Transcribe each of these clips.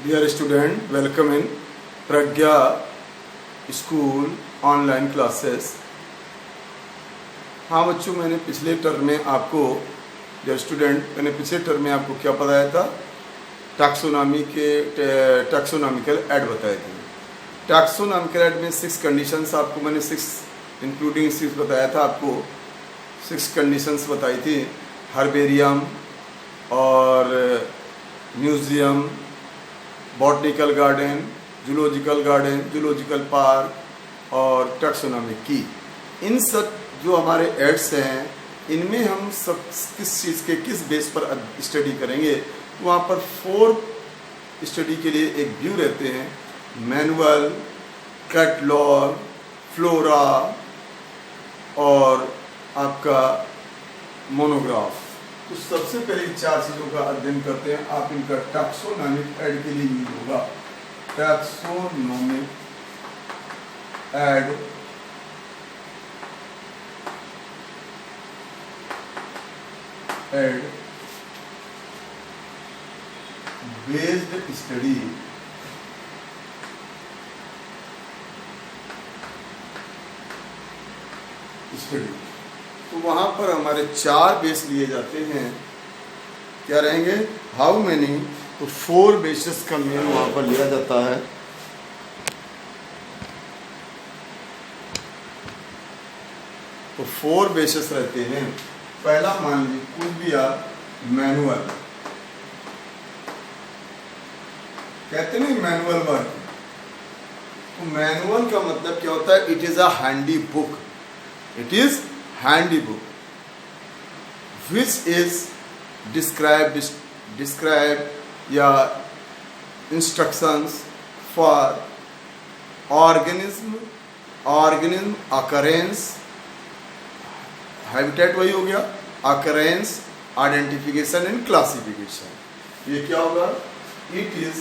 Dear student, welcome in Pragya School online classes। हाँ बच्चों, मैंने पिछले टर्म में आपको मैंने पिछले टर्म में आपको क्या बताया था? टैक्सोनॉमिकल ऐड बताए थे। टैक्सोनॉमिकल ऐड में 6 कंडीशंस आपको मैंने 6 इंक्लूडिंग 6 बताया था। आपको 6 कंडीशंस बताई थी। हर्बेरियम और museum, botanical garden, zoological park और टैक्सोनॉमी की। इन सब जो हमारे एड्स हैं, इनमें हम सब किस चीज़ के किस बेस पर स्टडी करेंगे। वहाँ पर 4 स्टडी के लिए एक व्यू रहते हैं: मैनुअल, कैटलॉग, फ्लोरा और आपका मोनोग्राफ। तो सबसे पहले 4 चीज़ों का अध्ययन करते हैं। आप इनका टैक्सोनॉमिक ऐड के लिए यूज होगा। टैक्सोनॉमिक ऐड बेस्ड स्टडी तो वहाँ पर हमारे 4 बेस लिए जाते हैं। क्या रहेंगे? How many? तो 4 बेसिस का मेन वहाँ पर लिया जाता है। तो 4 बेसिस रहते हैं। पहला मान लीजिए कुछ भी आप मैनुअल कहते नहीं, मैनुअल वर्क। तो मैनुअल का मतलब क्या होता है? It is a handy book. It is handy book which is describe या instructions for organism occurrence, habitat वही हो गया, occurrence, identification and classification। ये क्या होगा? It is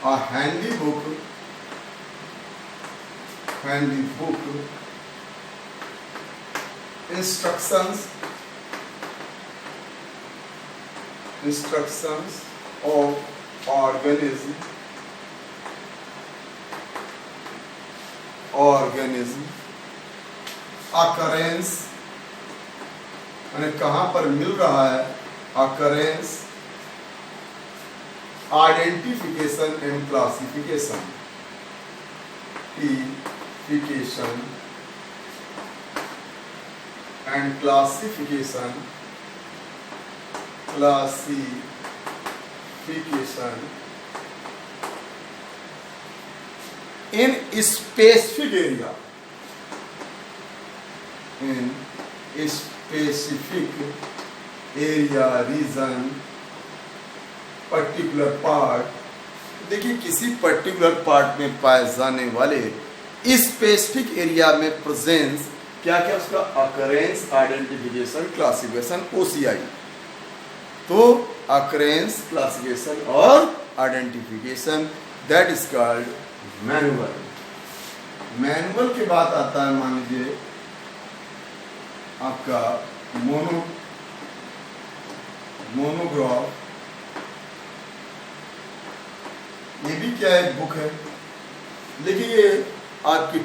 a handy book instructions of organism occurrence मैंने कहाँ पर मिल रहा है, occurrence, identification and classification and classification in specific area, region, particular part। देखिए, किसी पर्टिकुलर पार्ट में पाए जाने वाले स्पेसिफिक एरिया में प्रेजेंस, क्या क्या उसका? Occurrence, identification, classification, OCI। तो अकरेंस, क्लासिफिकेशन और identification, that is called manual. Manual के बाद आता है, मान लीजिए आपका मोनोग्राफ। ये भी क्या है? बुक है। देखिए, ये आपकी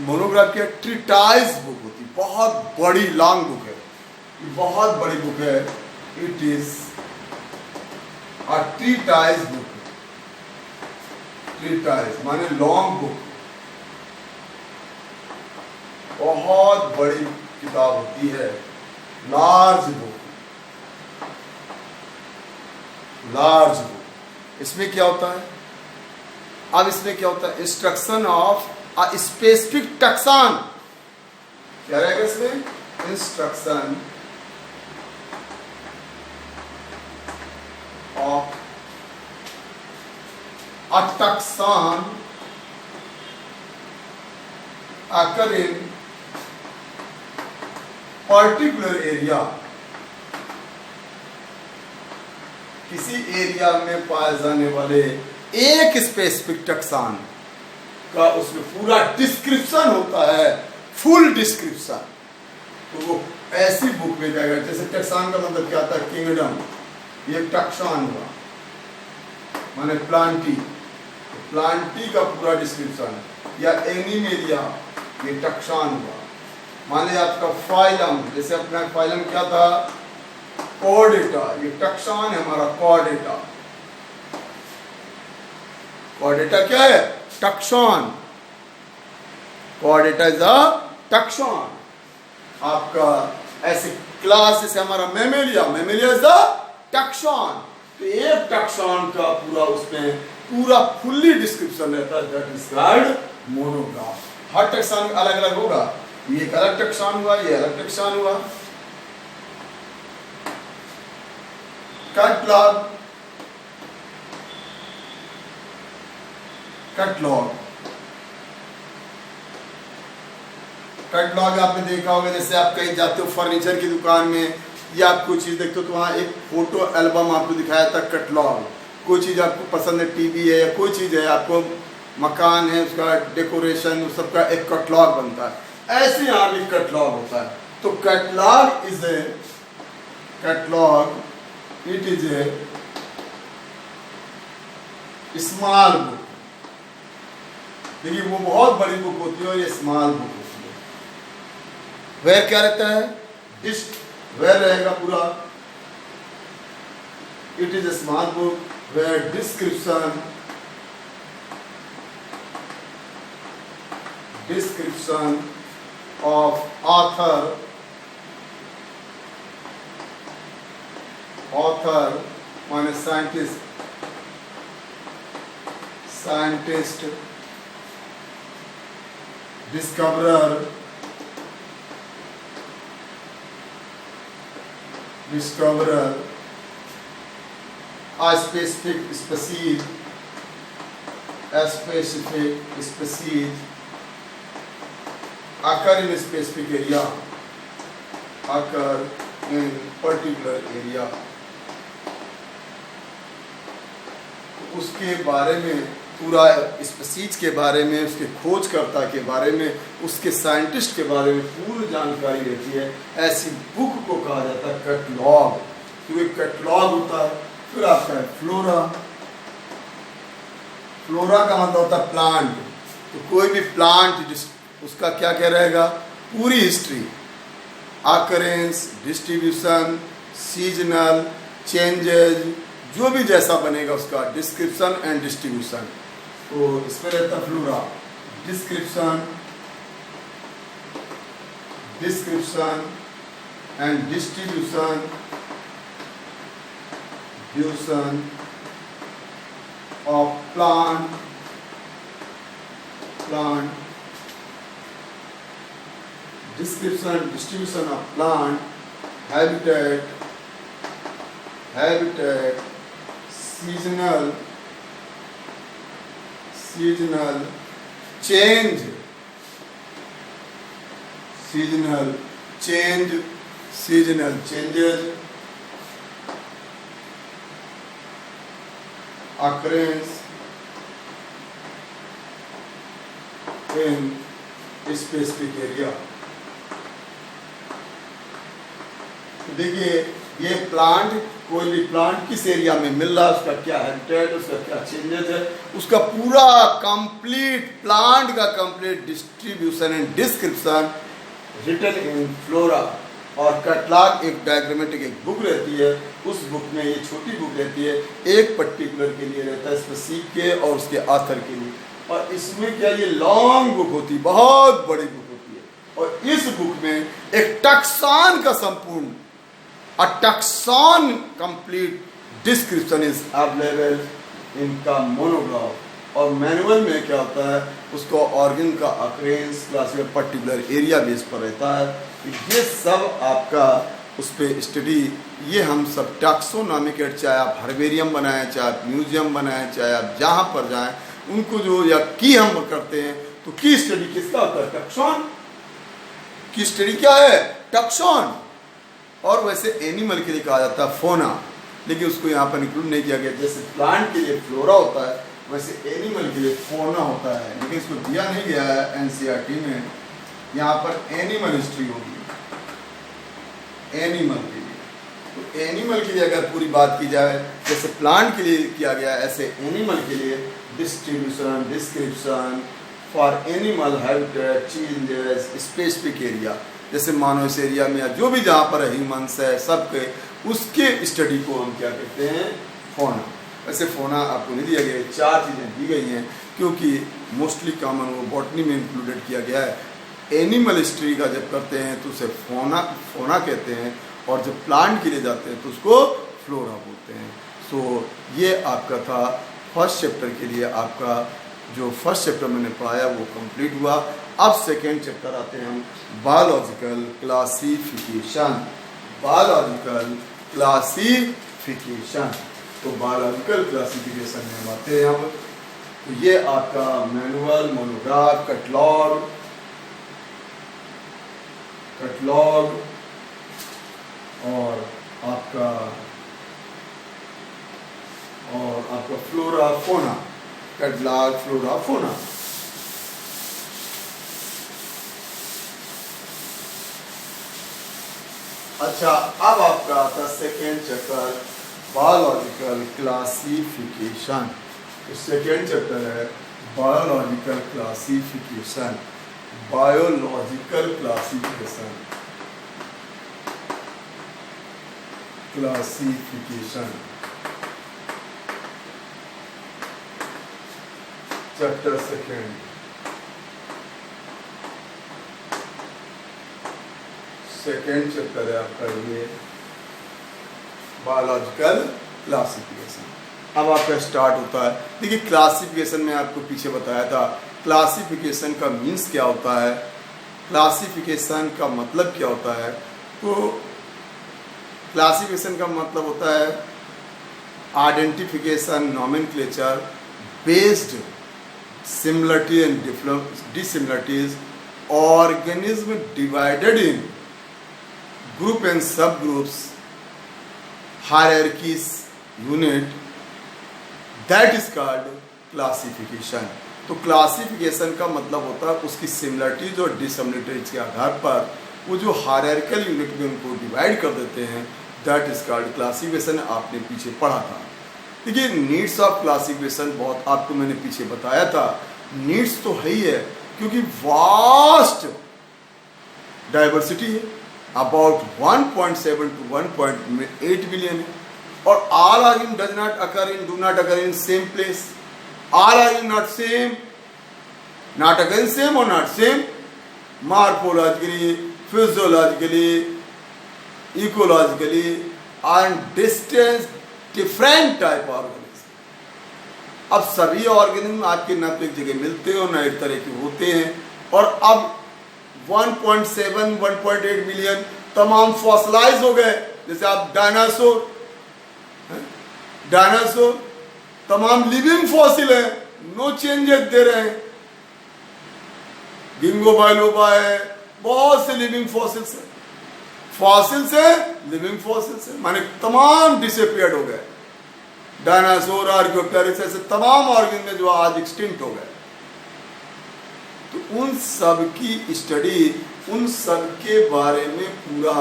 मोनोग्राफ की ट्रीटाइज बुक होती है, बहुत बड़ी लॉन्ग बुक है, बहुत बड़ी बुक है। It is a treatise book. Treatise माने लॉन्ग बुक, बहुत बड़ी किताब होती है, लार्ज बुक। इसमें क्या होता है? अब इसमें क्या होता है? Instruction of a specific taxon. क्या रहेगा इसमें? Instruction of a taxon occur in particular area. किसी एरिया में पाए जाने वाले एक स्पेसिफिक टैक्सन का उसमें पूरा डिस्क्रिप्शन होता है, फुल डिस्क्रिप्शन। तो वो ऐसी बुक में जाएगा। जैसे टैक्सन का मतलब क्या आता है? किंगडम। ये टैक्सन हुआ। माने प्लांटी, प्लांटी का पूरा डिस्क्रिप्शन, या एनिमेलिया ये टक्सान हुआ। माने आपका फाइलम, जैसे अपना फाइलम क्या था, कॉर्डेटा, ये टक्सान है हमारा कॉर्डेटा। कॉर्डेटा क्या है, टक्सान। Chordata is a टक्सान। आपका ऐसे क्लास जैसे हमारा मेमेलिया, मेमेलिया इज द टक्सान। तो एक टक्सान का पूरा उसमें पूरा फुल्ली डिस्क्रिप्शन रहता है, दैट इज कॉल्ड मोनोग्राफ। हर टक्सान अलग अलग होगा, ये एक अलग टक्सान हुआ, ये अलग टक्सान हुआ। कैटलॉग, कैटलॉग, कैटलॉग आपने देखा होगा, जैसे आप कहीं जाते हो फर्नीचर की दुकान में या आप कोई चीज़ देखते हो तो वहाँ एक फोटो एल्बम आपको दिखाया था, कैटलॉग। कोई चीज़ आपको पसंद है, टीवी है या कोई चीज़ है, आपको मकान है, उसका डेकोरेशन, उस सबका एक कैटलॉग बनता है। ऐसे यहाँ भी कैटलॉग होता है। तो catalogue is a, catalogue it is a small book. देखिए वो बहुत बड़ी बुक होती है और ये स्मॉल बुक होती है। वेयर क्या रहता है, डिस्ट, वेयर रहेगा पूरा। It is a small book where description, description of author, author माने scientist, scientist, discoverer, discoverer, a specific species, a specific species occur in a specific area, occur in particular area। उसके बारे में पूरा species के बारे में, उसके खोजकर्ता के बारे में, उसके साइंटिस्ट के बारे में पूरी जानकारी रहती है। ऐसी बुक को कहा जाता है कैटलॉग। तो एक कैटलॉग होता है। फिर आता है फ्लोरा। फ्लोरा का मतलब होता है प्लांट। तो कोई भी प्लांट उसका क्या क्या रहेगा, पूरी history, occurrence, distribution, seasonal changes, जो भी जैसा बनेगा उसका डिस्क्रिप्शन एंड डिस्ट्रीब्यूशन। तो इसमें रहता flora, description, description and distribution, distribution of plant, plant, description, distribution of plant, habitat, habitat, seasonal, seasonal change, seasonal change, seasonal changes, occurrence in specific area। देखिए ये प्लांट, कोई भी प्लांट किस area में मिल रहा है, उसका क्या हैबिटेट, उसका क्या चेंजेस है, उसका पूरा कंप्लीट प्लांट का complete distribution and description written in flora. और कैटलॉग एक डायग्रामेटिक एक बुक रहती है। उस बुक में, ये छोटी बुक रहती है, एक पर्टिकुलर के लिए रहता है, स्पेसिफिक के और उसके ऑथर के लिए। और इसमें क्या, ये लॉन्ग बुक होती है, बहुत बड़ी बुक होती है। और इस बुक में एक टक्सान का संपूर्ण, a taxon complete description is available in का monograph। और मैनुअल में क्या होता है, उसको ऑर्गन का occurrence classify particular area base पर रहता है। ये सब आपका उस पर स्टडी, ये हम सब टैक्सोनॉमिक, चाहे आप हर्बेरियम बनाएं, चाहे आप म्यूजियम बनाएं, चाहे आप जहाँ पर जाएं, उनको जो या की हम करते हैं, तो की स्टडी किसका होता है, टैक्सोन की स्टडी क्या है, टैक्सोन। और वैसे एनिमल के लिए कहा जाता है फोना, लेकिन उसको यहाँ पर इंक्लूड नहीं किया गया। जैसे प्लांट के लिए फ्लोरा होता है, वैसे एनिमल के लिए फोना होता है, लेकिन इसको दिया नहीं गया है एनसीईआरटी में। यहाँ पर एनिमल हिस्ट्री होगी एनिमल के लिए। तो एनिमल के लिए अगर पूरी बात की जाए, जैसे प्लांट के लिए किया गया, ऐसे एनिमल के लिए distribution, description for animal habitat changes specific area, जैसे मानो इस एरिया में या जो भी जहाँ पर ह्यूमंस है सबके उसके स्टडी को हम क्या कहते हैं, फोना। वैसे फोना आपको नहीं दिया गया, 4 चीज़ें दी गई हैं क्योंकि मोस्टली कॉमन वो बॉटनी में इंक्लूडेड किया गया है। एनिमल हिस्ट्री का जब करते हैं तो उसे फोना कहते हैं, और जब प्लांट के लिए जाते हैं तो उसको फ्लोरा बोलते हैं। सो ये आपका था फर्स्ट चैप्टर के लिए, आपका जो फर्स्ट चैप्टर मैंने पढ़ाया वो कंप्लीट हुआ। अब सेकेंड चैप्टर आते हैं हम, बायोलॉजिकल क्लासिफिकेशन। बायोलॉजिकल क्लासिफिकेशन, तो बायोलॉजिकल क्लासिफिकेशन में हम आते हैं। अब तो ये आपका मैनुअल, मोनोग्राफ, कैटलॉग और आपका flora fauna, catalogue flora fauna. अच्छा, अब आपका आता सेकेंड चैप्टर बायोलॉजिकल क्लासिफिकेशन। तो सेकेंड चैप्टर है biological classification. Biological classification chapter second. Second chapter है आपका ये बायोलॉजिकल क्लासिफिकेशन। अब आपका स्टार्ट होता है। देखिए, क्लासिफिकेशन में आपको पीछे बताया था क्लासिफिकेशन का मीन्स क्या होता है, क्लासिफिकेशन का मतलब क्या होता है। तो क्लासिफिकेशन का मतलब होता है identification, nomenclature based similarity and dissimilarities, organism divided in group and subgroups, hierarchies, unit, that is called classification. तो क्लासिफिकेशन का मतलब होता है उसकी सिमिलरिटीज और डिसिमिलरिटीज के आधार पर वो जो हायरार्किकल यूनिट में उनको डिवाइड कर देते हैं, दैट इज कॉल्ड क्लासिफिकेशन। आपने पीछे पढ़ा था। देखिए, नीड्स ऑफ क्लासिफिकेशन बहुत आपको मैंने पीछे बताया था। नीड्स तो है ही है क्योंकि वास्ट डाइवर्सिटी है, अबाउट 1.7 to 1.8 बिलियन है, और all organ does not occur in, do not occur in same place. All organ not same, not occur in same or not same, morphologically, physiologically, ecologically, and distance different type organism. अब सभी organism आपके न तो एक जगह मिलते हैं और न एक तरह के होते हैं, और अब 1.7 1.8 मिलियन तमाम फॉसिलाइज हो गए। जैसे आप डायनासोर तमाम लिविंग फॉसिल है, नो चेंजेस दे रहे हैं। गिंगो बाइलोबा है, बहुत से लिविंग फॉसिल्स है, लिविंग फॉसिल्स है, माने तमाम डिसअपियर्ड हो गए। डायनासोर, आर्कियोप्टेरिक्स, ऐसे तमाम ऑर्गेनिज्म जो आज एक्सटिंक्ट हो गए। तो उन सब की स्टडी, उन सब के बारे में पूरा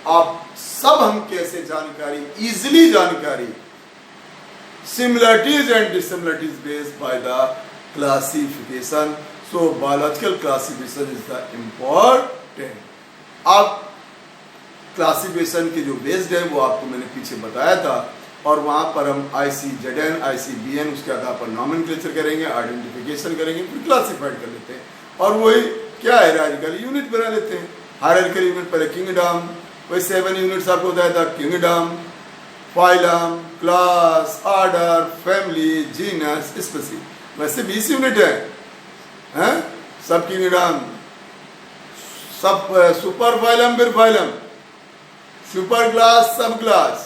आप सब हम कैसे जानकारी, इजिली जानकारी, similarities and dissimilarities based by the classification. So biological classification is the important. अब क्लासिफिकेशन की जो बेस्ड है वो आपको मैंने पीछे बताया था, और वहाँ पर हम ICZN, ICBN उसके आधार पर नॉमेनक्लेचर करेंगे, आइडेंटिफिकेशन करेंगे, फिर क्लासिफाइड कर लेते हैं, और वही क्या है हायरार्किकल यूनिट बना लेते हैं। हायरार्किकल यूनिट पहले किंगडम, वही 7 यूनिट्स आपको बताया था, kingdom, phylum, class, order, family, genus, species. वैसे 20 यूनिट है, सब किंगडम, सब सुपर फाइलम, फिर फाइलम, सुपर क्लास, सब क्लास,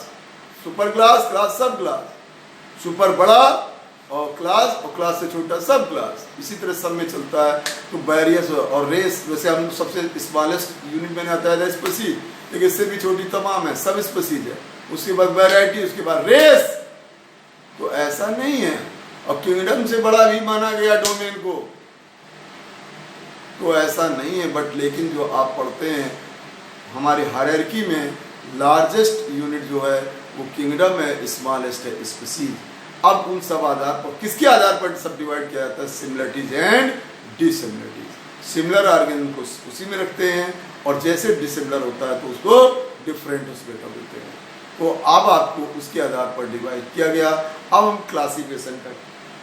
सुपर क्लास, क्लास, सब क्लास, सुपर बड़ा और क्लास से छोटा सब क्लास, इसी तरह सब में चलता है। तो बैरियस और रेस, वैसे हम सबसे स्मॉलेस्ट यूनिट में आता है स्पीशीज, लेकिन इससे भी छोटी तमाम है, सब स्पीशीज है। उसके बाद वैरायटी, उसके बाद रेस। तो ऐसा नहीं है, और किंगडम से बड़ा भी माना गया डोमेन को, तो ऐसा नहीं है। बट लेकिन जो आप पढ़ते हैं हमारी हायरार्की में लार्जेस्ट यूनिट जो है वो किंगडम है, स्मॉलेस्ट है स्पीसीज। अब उन सब आधार पर किसके आधार पर सब डिवाइड किया जाता है? Similarities and dissimilarities. Similar organism को उसी में रखते हैं और जैसे डिसिमिलर होता है तो उसको डिफरेंट उसमें कर देते हैं। तो अब आपको उसके आधार पर डिवाइड किया गया। अब हम क्लासिफिकेशन का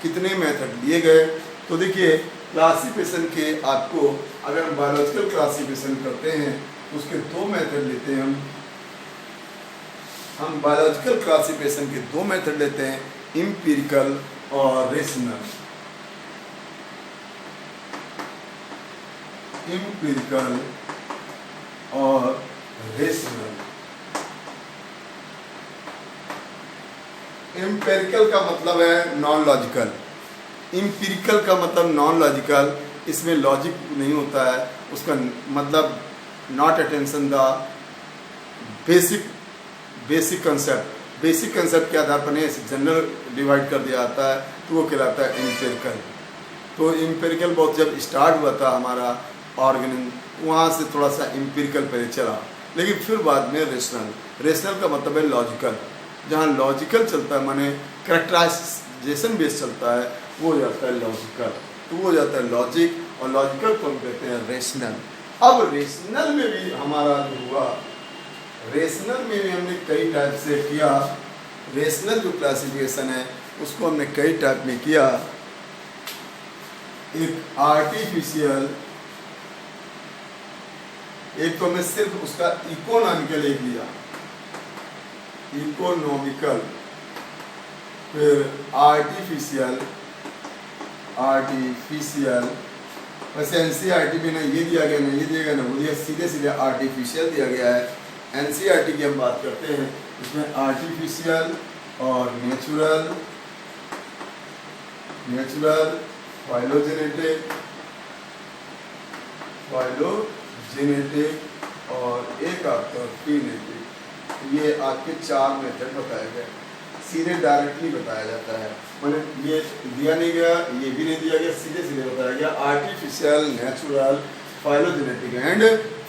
कितने मेथड लिए गए तो देखिए क्लासिफिकेशन के आपको अगर हम बायोलॉजिकल क्लासिफिकेशन करते हैं तो उसके दो मेथड लेते हैं हम बायोलॉजिकल क्लासिफिकेशन के दो मेथड लेते हैं, एम्पिरिकल और रेशनल। एम्पिरिकल और रेशनल। एम्पिरिकल का मतलब है नॉन लॉजिकल, एम्पिरिकल का मतलब नॉन लॉजिकल, इसमें लॉजिक नहीं होता है, उसका मतलब not attention the basic concept के आधार पर नहीं, जनरल डिवाइड कर दिया जाता है तो वो कहलाता है एम्पिरिकल। तो एम्पिरिकल बहुत जब स्टार्ट हुआ था हमारा ऑर्गेनिज्म वहाँ से थोड़ा सा एम्पिरिकल पहले चला, लेकिन फिर बाद में रेशनल का मतलब है लॉजिकल। जहाँ लॉजिकल चलता है माने कैरेक्टराइजेशन बेस चलता है वो हो जाता है लॉजिकल, तो वो हो जाता है लॉजिक, और लॉजिकल को हम कहते हैं रेशनल। अब रेशनल में भी हमारा जो हुआ, रेशनल में भी हमने कई टाइप से किया। रेशनल जो क्लासिफिकेशन है उसको हमने कई टाइप में किया। एक आर्टिफिशियल, एक तो हमने सिर्फ उसका इकोनॉमिकल एक लिया, इकोनॉमिकल, फिर आर्टिफिशियल, वैसे एनसीईआरटी में ना ये दिया गया ना ये दिया गया ना वो दिया, सीधे आर्टिफिशियल दिया गया है। एनसीईआरटी की हम बात करते हैं, इसमें आर्टिफिशियल और नेचुरल, फाइलोजेनेटिक और एक आपका फिनेटिक। ये आपके 4 मेथड बताए गए, सीधे डायरेक्टली बताया जाता है, मतलब ये दिया नहीं गया, ये भी नहीं दिया गया, सीधे बताया गया artificial, natural, phylogenetic and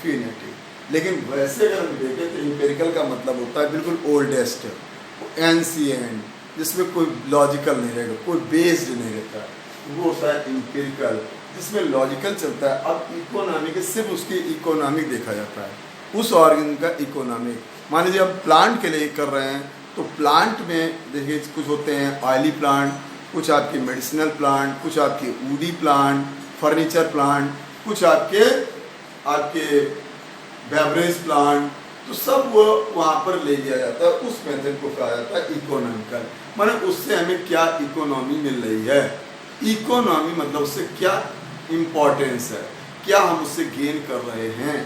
phenetic. लेकिन वैसे अगर हम देखें तो एम्पिरिकल का मतलब होता है बिल्कुल ओल्डेस्ट, एंशिएंट, जिसमें कोई लॉजिकल नहीं रहेगा, कोई बेस्ड नहीं रहता, वो होता है एम्पिरिकल, जिसमें लॉजिकल चलता है। अब इकोनॉमिक सिर्फ उसकी इकोनॉमिक देखा जाता है, उस ऑर्गन का इकोनॉमिक। मान लीजिए हम प्लांट के लिए कर रहे हैं तो प्लांट में देखिए कुछ होते हैं ऑयली प्लांट, कुछ आपके मेडिसिनल प्लांट, कुछ आपके वुडी प्लांट, फर्नीचर प्लांट, कुछ आपके बेवरेज प्लांट, तो सब वो वहाँ पर ले लिया जाता है। उस मेथड को कहा जाता है इकोनॉमिकल, माने उससे हमें क्या इकोनॉमी मिल रही है। इकोनॉमी मतलब उससे क्या इम्पोर्टेंस है, क्या हम उससे गेन कर रहे हैं,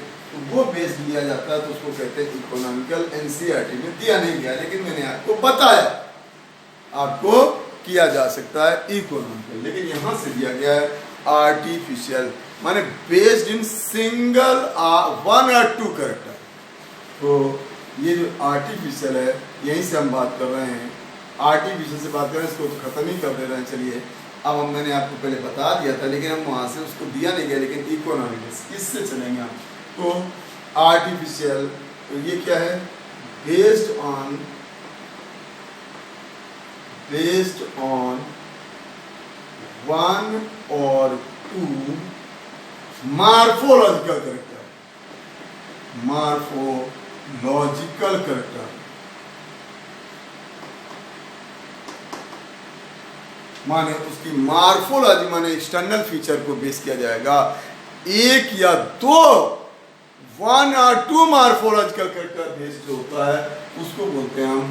वो बेस लिया जाता है, तो उसको कहते हैं इकोनॉमिकल। एनसीईआरटी में दिया नहीं गया, लेकिन मैंने आपको बताया आपको किया जा सकता है इकोनॉमिकल, लेकिन यहाँ से दिया गया है आर्टिफिशियल, माने बेस्ड इन सिंगल 1 और 2 कैरेक्टर। तो ये जो आर्टिफिशियल है यहीं से हम बात कर रहे हैं, आर्टिफिशियल से बात कर रहे हैं, इसको तो खत्म ही कर दे रहे हैं। चलिए अब मैंने आपको पहले बता दिया था, लेकिन हम वहाँ से उसको दिया नहीं गया, लेकिन इकोनॉमिकल इससे चलेंगे हम। तो आर्टिफिशियल, तो ये क्या है, बेस्ड ऑन 1 और 2 मार्फोलॉजिकल कैरेक्टर, माने उसकी मार्फोलॉजी माने एक्सटर्नल फीचर को बेस किया जाएगा। 1 या 2 1 और 2 मार्फोलॉजिकल कैरेक्टर बेस्ड जो होता है उसको बोलते हैं हम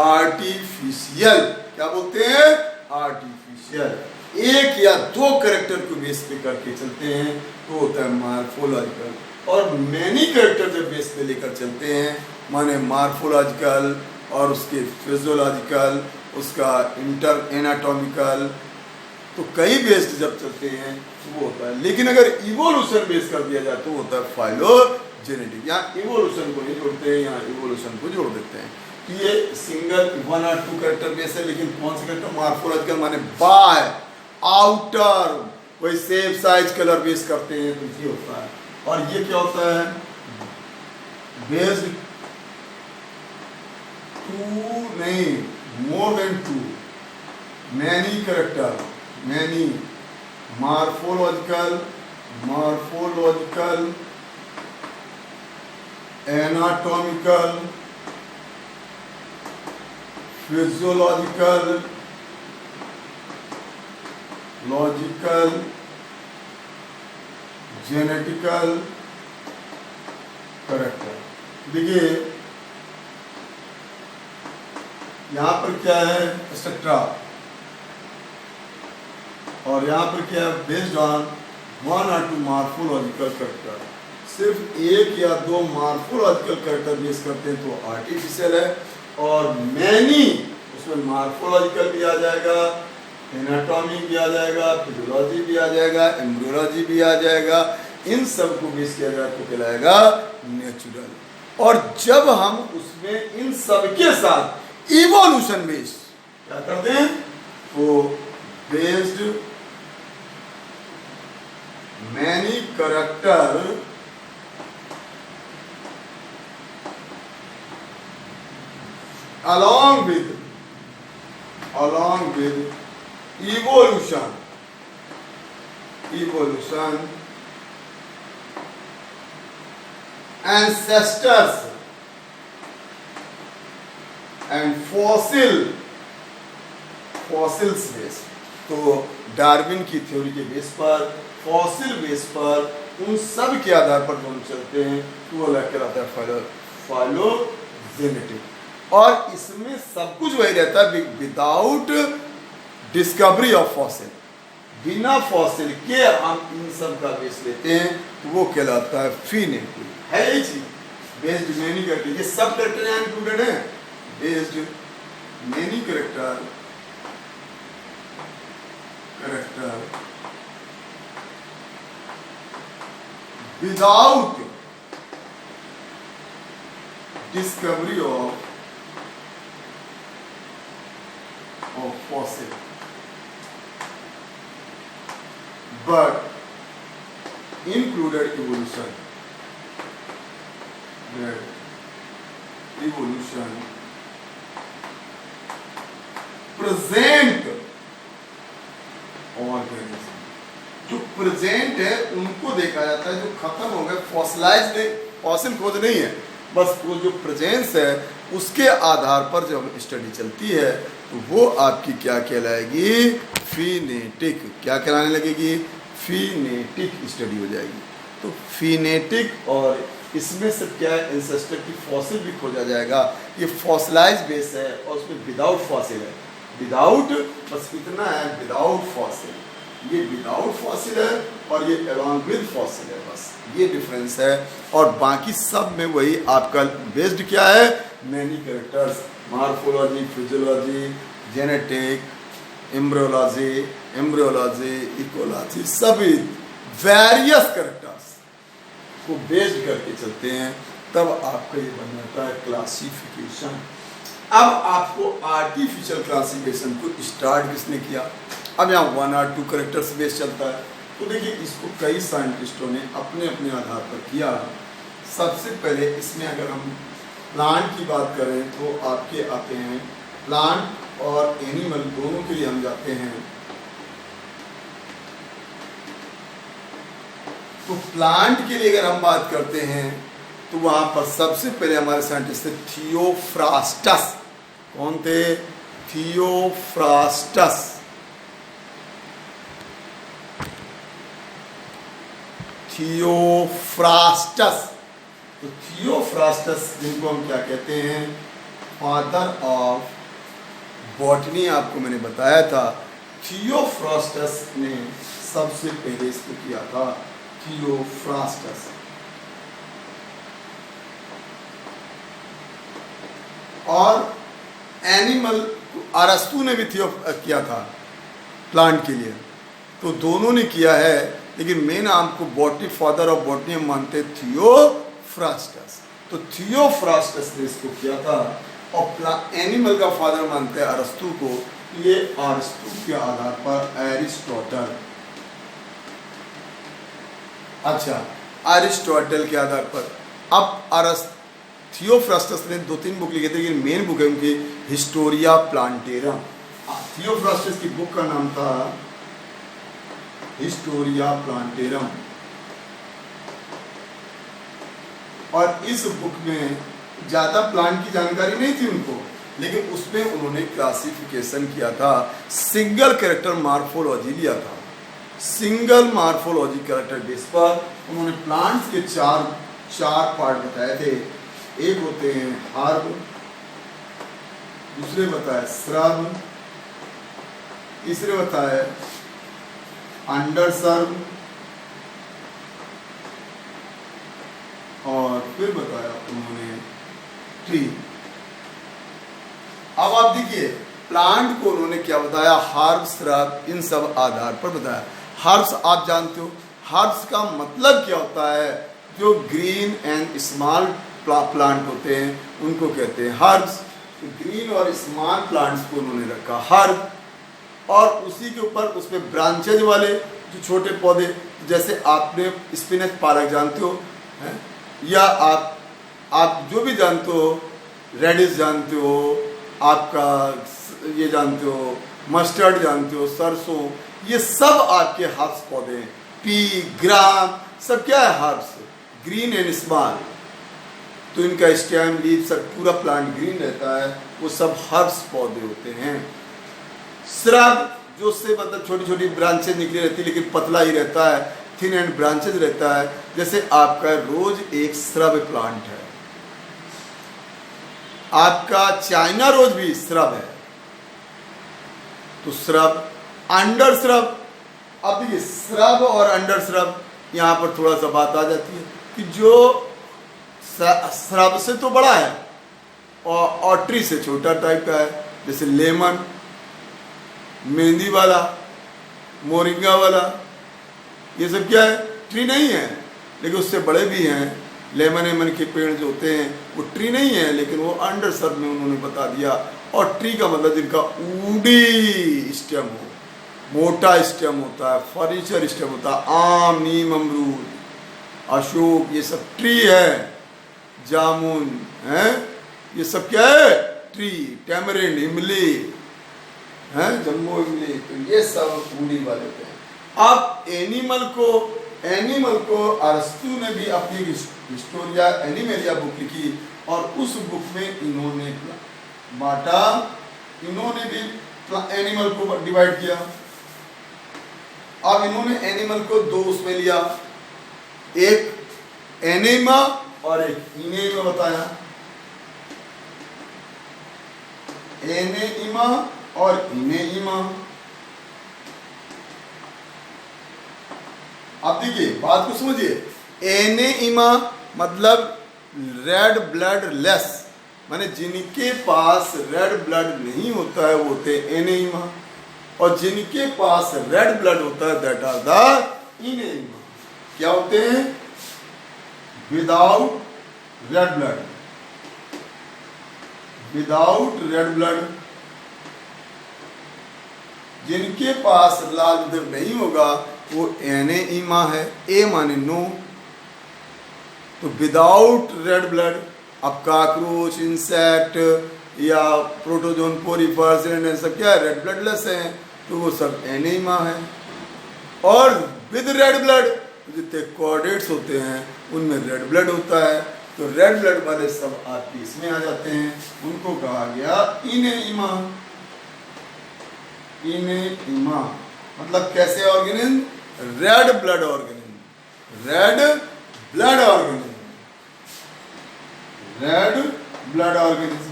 आर्टिफिशियल। क्या बोलते हैं? आर्टिफिशियल। 1 या 2 कैरेक्टर को बेस पे करके चलते हैं तो होता है मार्फोलॉजिकल, और मैनी कैरेक्टर जब बेस पे लेकर चलते हैं माने मार्फोलॉजिकल और उसके फिजियोलॉजिकल, उसका इंटर एनाटॉमिकल, तो कई बेस्ड जब चलते हैं तो वो होता है। लेकिन अगर इवोल्यूशन बेस कर दिया जाए तो होता है फाइलोजेनेटिक। यहाँ इवोल्यूशन को नहीं जोड़ते हैं, यहाँ इवोल्यूशन को जोड़ देते हैं। तो ये सिंगल 1 और 2 कैरेक्टर बेस है, लेकिन कौन से कैरेक्टर? मार्फोलॉजिकल माने बाय, आउटर, वही शेप, साइज, कलर बेस करते हैं, तो ये होता है। और ये क्या होता है? बेस्ड टू नहीं, more than two, many character, many, morphological, anatomical, physiological, logical, genetical character. देखिए यहां पर क्या है, एक्सेट्रा, और यहाँ पर क्या है, based on 1 or 2 morphological character. सिर्फ एक या दो मॉर्फोलॉजिकल करेक्टर बेस करते हैं तो आर्टिफिशियल है, और मैनी उसमें मॉर्फोलॉजिकल भी आ जाएगा, एनाटॉमी भी आ जाएगा, फिजियोलॉजी भी आ जाएगा, एम्ब्रियोलॉजी भी आ जाएगा, इन सब को बेस किया जाए तो कहलाएगा नेचुरल। और जब हम उसमें इन सब के साथ इवोल्यूशन बेस्ड क्या करते हैं, वो based many character along with evolution ancestors and fossils base. तो डार्विन की थ्योरी के बेस पर, फॉसिल बेस पर, उन सब के आधार पर जो हम चलते हैं तो वो कहलाता है फाइलोजेनेटिक। और इसमें सब कुछ वही रहता है विदाउट डिस्कवरी ऑफ फॉसिल, बिना फॉसिल के हम इन सब का बेस लेते हैं तो वो कहलाता है फिनेटिक। है यही चीज, बेस्ड मैनी करेक्टर, ये सब करेक्टर यहाँ इंक्लूडेड है, based many character without discovery of fossil, but included evolution present organism. जो प्रेजेंट है उनको देखा जाता है, जो खत्म हो गए फॉसिलाइज्ड फॉसिल खोज नहीं है, बस वो जो प्रेजेंस है उसके आधार पर जब स्टडी चलती है तो वो आपकी क्या कहलाएगी, फिनेटिक। क्या कहलाने लगेगी, फिनेटिक स्टडी हो जाएगी। तो फिनेटिक, और इसमें से क्या है, एंसेस्टर की फॉसिल भी खोजा जाएगा। ये फॉसिलाइज बेस है और उसमें विदाउट फॉसिल है, विदाउट बस इतना है, विदाउट फॉसिल, ये विदाउट फॉसिल है और ये अलॉन्ग विद फॉसिल है, बस ये डिफरेंस है। और बाकी सब में वही आपका बेस्ड क्या है, many characters, morphology, physiology, genetic, embryology, ecology, सभी वेरियस कैरेक्टर्स को बेस्ड करके चलते हैं, तब आपका ये बन जाता है क्लासिफिकेशन। अब आपको आर्टिफिशियल क्लासिफिकेशन को स्टार्ट किसने किया, अब यहाँ 1 or 2 कैरेक्टर्स बेस चलता है। तो देखिए इसको कई साइंटिस्टों ने अपने अपने आधार पर किया। सबसे पहले इसमें अगर हम प्लांट की बात करें तो आपके आते हैं, प्लांट और एनिमल दोनों के लिए हम जाते हैं। तो प्लांट के लिए अगर हम बात करते हैं तो वहां पर सबसे पहले हमारे साइंटिस्ट थे थियोफ्रास्टस। कौन थे, थियोफ्रास्टस। तो थियोफ्रास्टस जिनको हम क्या कहते हैं, फादर ऑफ बॉटनी, आपको मैंने बताया था। थियोफ्रास्टस ने सबसे पहले इसको किया था, थियोफ्रास्टस। और एनिमल अरस्तु ने भी किया था प्लांट के लिए, तो दोनों ने किया है, लेकिन मेन आपको बॉटनी, फादर ऑफ बॉटनी हम मानते थियोफ्रास्टस। तो थियोफ्रास्टस ने इसको किया था, और एनिमल का फादर मानते हैं अरस्तु को। ये अरस्तु के आधार पर एरिस्टोटल, अच्छा अरिस्टोटल के आधार पर। अब थियोफ्रास्टस ने 2-3 बुक लिखे थे, लेकिन मेन बुक है उनकी हिस्टोरिया प्लांटेरम। थियोफ्रास्टस की बुक का नाम था हिस्टोरिया प्लांटेरम। और इस बुक में ज़्यादा प्लांट की जानकारी नहीं थी उनको, लेकिन उसमें उन्होंने क्लासिफिकेशन किया था, सिंगल कैरेक्टर मार्फोलॉजी लिया था। सिंगल मार्फोलॉजी कैरेक्टर बेस पर उन्होंने प्लांट्स के चार पार्ट बताए थे। एक होते हैं हर्ब, दूसरे बताए श्रब, तीसरे बताए अंडरसर्ब, और फिर बताया उन्होंने ट्री। अब आप देखिए प्लांट को उन्होंने क्या बताया, हर्ब, श्रब, इन सब आधार पर बताया। हर्ब्स आप जानते हो, हर्ब्स का मतलब क्या होता है, जो ग्रीन एंड स्मॉल प्लांट होते हैं उनको कहते हैं हर्ब्स। ग्रीन और स्मॉल प्लांट्स को उन्होंने रखा हर्ब, और उसी के ऊपर उसमें ब्रांचेज वाले जो छोटे पौधे, जैसे आपने स्पिनच पालक जानते हो है? या आप जो भी जानते हो, रेडिश जानते हो, आपका ये जानते हो, मस्टर्ड जानते हो, सरसों, ये सब आपके हर्ब्स पौधे हैं। पी, ग्राम, सब क्या है हर्ब्स, ग्रीन एंड स्मॉल। तो इनका स्टेम, लीफ, सब पूरा प्लांट ग्रीन रहता है, वो सब हर्ब्स पौधे होते हैं। श्रब, जो उससे मतलब छोटी छोटी ब्रांचेज निकली रहती है, लेकिन पतला ही रहता है, थिन एंड ब्रांचेज रहता है। जैसे आपका रोज एक श्रब प्लांट है, आपका चाइना रोज भी श्रब है, तो श्रब। अंडर श्रब, अब देखिए श्रब और अंडर श्रब, यहाँ पर थोड़ा सा बात आ जाती है कि जो श्रब से तो बड़ा है और ट्री से छोटा टाइप का है, जैसे लेमन, मेहंदी वाला, मोरिंगा वाला, ये सब क्या है, ट्री नहीं है, लेकिन उससे बड़े भी हैं। लेमन के पेड़ जो होते हैं वो ट्री नहीं है, लेकिन वो अंडर सर्ब में उन्होंने बता दिया। और ट्री का मतलब जिनका ऊडी स्टेम हो, मोटा स्टेम होता है, फर्नीचर स्टेम होता है, आम, नीम, अमरूद, अशोक, ये सब ट्री है। जामुन है, ये सब क्या है, ट्री। टैमरिंड, इमली है, जम्बो इमली, तो ये सब ऊडी वाले होते हैं। अब एनिमल को अरस्तु ने भी अपनी हिस्टोरिया एनिमेलिया बुक लिखी, और उस बुक में इन्होंने बांटा, इन्होंने भी एनिमल को डिवाइड किया। अब इन्होंने एनिमल को दो उसमें लिया, एक एनेमा और एक इनेमा बताया। एनेइमा और इनेइमा। आप देखिए बात को समझिए, एनेइमा मतलब रेड ब्लड लेस, माने जिनके पास रेड ब्लड नहीं होता है वो होते हैं एनेइमा, और जिनके पास रेड ब्लड होता है दैट आर द इनेइमा। क्या होते हैं, without red blood, without red blood. जिनके पास लाल उदर नहीं होगा वो एनेइमा है, ए माने नो, तो विदाउट रेड ब्लड। अब काकरोच, इंसेक्ट या प्रोटोजोन, पोरीफर्स, सब क्या है, रेड ब्लड लेस हैं, तो वो सब एनेइमा है। और विद रेड ब्लड जितने कॉर्डेट्स होते हैं उनमें रेड ब्लड होता है, तो रेड ब्लड वाले सब आपके इसमें आ जाते हैं, उनको कहा गया इनेइमा। इनेइमा मतलब कैसे organism, red blood organism, red blood organism, red blood organism.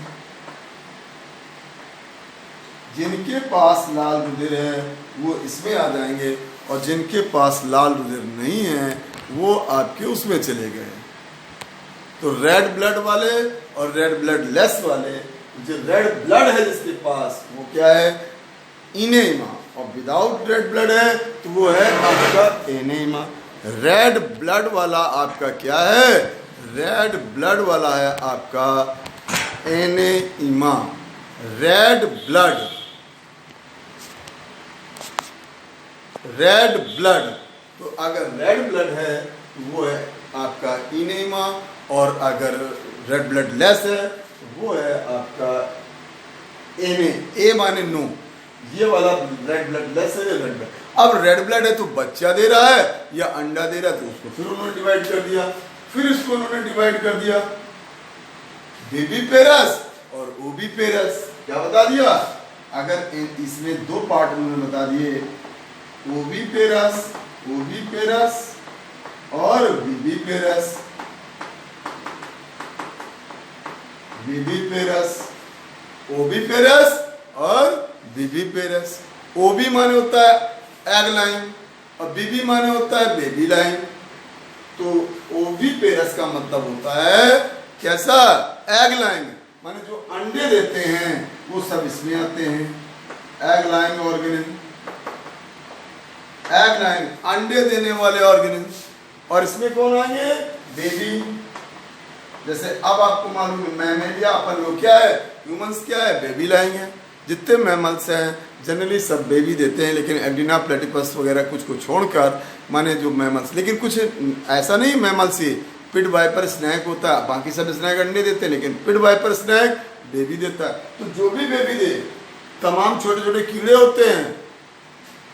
जिनके पास लाल रुधिर है वो इसमें आ जाएंगे, और जिनके पास लाल रुधिर नहीं है वो आपके उसमें चले गए। तो रेड ब्लड वाले और रेड ब्लड लेस वाले, जो रेड ब्लड है जिसके पास वो क्या है, इनेइमा, और विदाउट रेड ब्लड है तो वो है आपका एनेइमा। रेड ब्लड वाला आपका क्या है, रेड ब्लड वाला है आपका एनेइमा। रेड ब्लड, रेड ब्लड, तो अगर रेड ब्लड है तो वो है आपका इनेइमा, और अगर रेड ब्लड लेस है वो है आपका ए माने नो, ये वाला रेड ब्लड लेस है, रेड ब्लड। अब रेड ब्लड है तो बच्चा दे रहा है या अंडा दे रहा है, तो उसको फिर उन्होंने डिवाइड कर दिया, फिर इसको उन्होंने डिवाइड कर दिया बेबी पेरस और ओबी पेरस। क्या बता दिया, अगर इसमें दो पार्ट उन्होंने बता दिए, ओबी पेरस और बीबी पेरस, ओबी पेरस और बीबी पेरस। ओबी माने होता है एग लाइन और बीबी माने होता है बेबी लाइन। तो ओबी पेरस का मतलब होता है कैसा, एग लाइन, माने जो अंडे देते हैं वो सब इसमें आते हैं, egg line organism, egg line अंडे देने वाले ऑर्गेनिज्म। और इसमें कौन आएंगे, बेबी। जैसे अब आपको मालूम है मैमेलिया अपन लोग क्या है, ह्यूमंस क्या है, बेबी लाएंगे। जितने मैमल्स हैं जनरली सब बेबी देते हैं, लेकिन एंटीना प्लेटिपस वगैरह कुछ को छोड़कर माने जो मैमल्स, लेकिन कुछ ऐसा नहीं मैमल्स ही, पिट वाइपर स्नैक होता है, बाकी सब स्नैक अंडे देते हैं, लेकिन पिट वाइपर स्नैक बेबी देता है। तो जो भी बेबी दे, तमाम छोटे छोटे कीड़े होते हैं,